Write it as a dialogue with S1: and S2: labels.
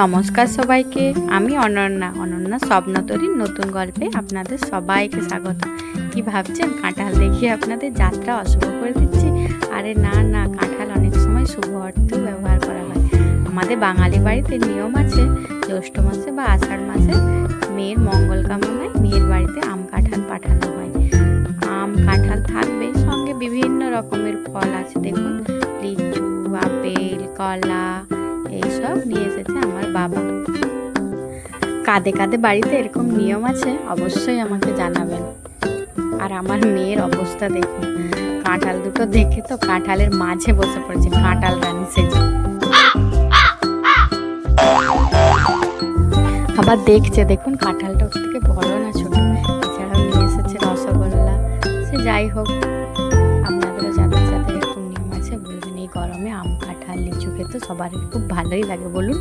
S1: নমস্কার সবাইকে, আমি অনন্যা স্বপ্নতরীর নতুন গল্পে আপনাদের সবাইকে স্বাগত। কি ভাবছেন কাঁঠাল দেখিয়ে আপনাদের যাত্রা অশুভ করে দিচ্ছি? আরে না না, কাঁঠাল অনেক সময় শুভ অর্থেও ব্যবহার করা হয়। আমাদের বাঙালি বাড়িতে নিয়ম আছে, জ্যৈষ্ঠ মাসে বা আষাঢ় মাসে মেয়ের মঙ্গল কামনায় মেয়ের বাড়িতে আম কাঁঠাল পাঠানো হয়। আম কাঁঠাল থাকবে, সঙ্গে বিভিন্ন রকমের ফল আছে। দেখুন, লিচু, আপেল, কলা এইসব নিয়ে এসেছে আমার বাবা। কাঁধে কাঁধে বাড়িতে এরকম নিয়ম আছে, অবশ্যই আমাকে জানাবেন। আর আমার মেয়ের অবস্থা দেখুন, কাঁঠাল দুটো দেখে তো কাঁঠালের মাঝে বসে পড়েছে, কাঁঠাল রানী সেজে। আবার দেখছে, দেখুন কাঁঠালটা ওর থেকে বড় না ছোট। এছাড়াও নিয়ে এসেছে রসগোল্লা। সে যাই হোক, আপনাদেরও যাদের যাদের এরকম নিয়ম আছে বলবেন। এই গরমে আম কাঁঠাল লিচু খেতে সবারই খুব ভালোই লাগে, বলুন।